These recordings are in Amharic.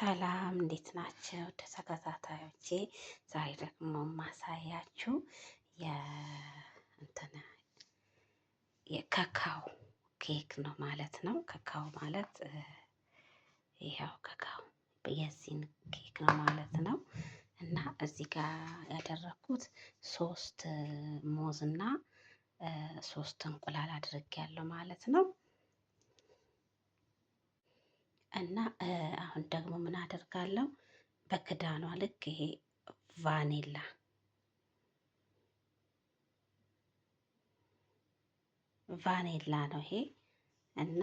ሰላም እንዴት ናቸው ተከታታዮቼ? ዛሬ ደግሞ ማሳያችሁ የእንትን የካካው ኬክ ነው ማለት ነው። ካካው ማለት ይሄው ካካው የዚህን ኬክ ነው ማለት ነው። እና እዚህ ጋር ያደረኩት 3 ሙዝ እና 3 እንቁላል አድርጌያለሁ ማለት ነው። እና አሁን ደግሞ ምን አደርጋለሁ በክዳኗ ልክ ይሄ ቫኔላ ነው ይሄ። እና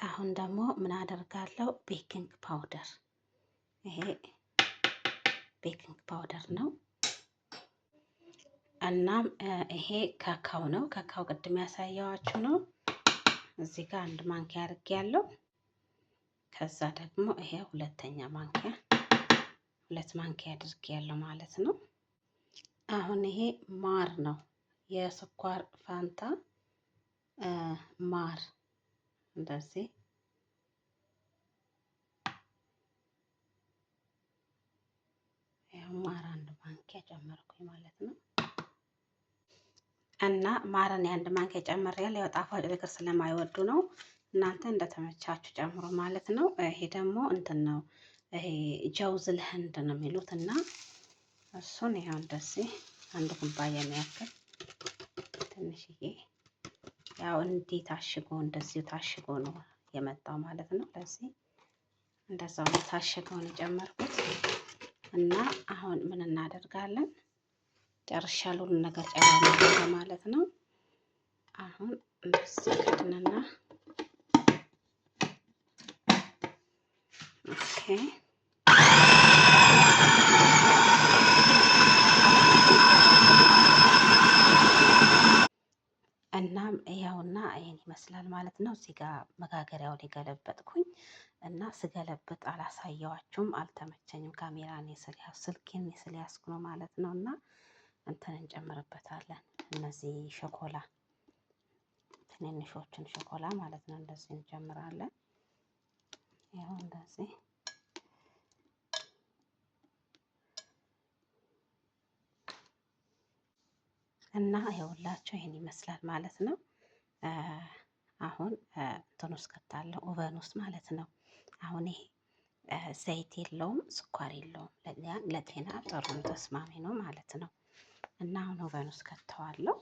አሁን ደግሞ ምን አደርጋለሁ ቤኪንግ ፓውደር፣ ይሄ ቤኪንግ ፓውደር ነው። እናም ይሄ ካካው ነው። ካካው ቅድም ያሳየዋችሁ ነው። እዚህ ጋር 1 ማንኪያ አድርጌያለሁ። ከዛ ደግሞ ይሄ 2ኛ ማንኪያ 2 ማንኪያ አድርጌያለሁ ማለት ነው። አሁን ይሄ ማር ነው፣ የስኳር ፋንታ ማር እንደዚህ ያው ማር 1 ማንኪያ ጨመርኩኝ ማለት ነው። እና ማርን 1 ማንኪያ ጨምሬያለሁ። ያው ጣፋጭ ነገር ስለማይወዱ ነው። እናንተ እንደተመቻችሁ ጨምሮ ማለት ነው። ይሄ ደግሞ እንትን ነው፣ ይሄ ጀውዝል ህንድ ነው የሚሉት። እና እሱን ይሄው እንደዚህ 1 ኩባያ የሚያክል ትንሽዬ፣ ያው እንዲህ ታሽጎ እንደዚህ ታሽጎ ነው የመጣው ማለት ነው። ለዚህ እንደዛው ነው ታሽገው ነው የጨመርኩት። እና አሁን ምን እናደርጋለን? ጨርሻለሁ ነገር ጨራርሻለሁ ማለት ነው። አሁን እንደዚህ ከድነና ኦኬ እናም ያውና ይሄን ይመስላል ማለት ነው። እዚህ ጋር መጋገሪያው ላይ ገለበጥኩኝ እና ስገለብጥ አላሳየዋችሁም፣ አልተመቸኝም። ካሜራን ስልኬን ስለያዝኩ ነው ማለት ነው። እና እንትን እንጨምርበታለን፣ እነዚህ ሾኮላ ትንንሾችን ሾኮላ ማለት ነው። እንደዚህ እንጨምራለን። ያው እንደዚህ እና ይኸውላችሁ ይሄን ይመስላል ማለት ነው። አሁን እንትን ውስጥ ከታለሁ ኦቨን ውስጥ ማለት ነው። አሁን ይሄ ዘይት የለውም፣ ስኳር የለውም፣ ለጤና ጥሩ ተስማሚ ነው ማለት ነው። እና አሁን ኦቨን ውስጥ ከተዋለሁ።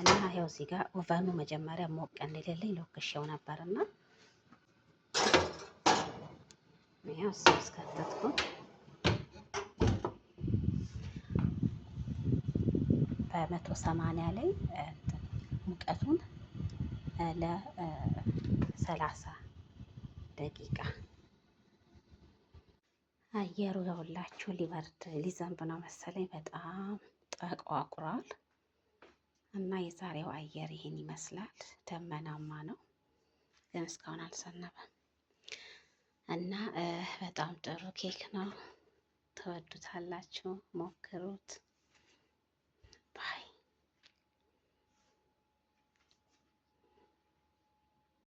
እና ይኸው እዚህ ጋር ኦቨኑ መጀመሪያ ሞቅ እንዲልልኝ ለኩሼው ነበርና ይኸው እሱን ከተትኩት። በ180 ላይ ሙቀቱን ለ30 ደቂቃ። አየሩ ያውላችሁ ሊበርድ ሊዘንብ ነው መሰለኝ፣ በጣም ጠቋቁሯል። እና የዛሬው አየር ይሄን ይመስላል። ደመናማ ነው ግን እስካሁን አልዘነበም። እና በጣም ጥሩ ኬክ ነው፣ ተወዱታላችሁ፣ ሞክሩት። ባይ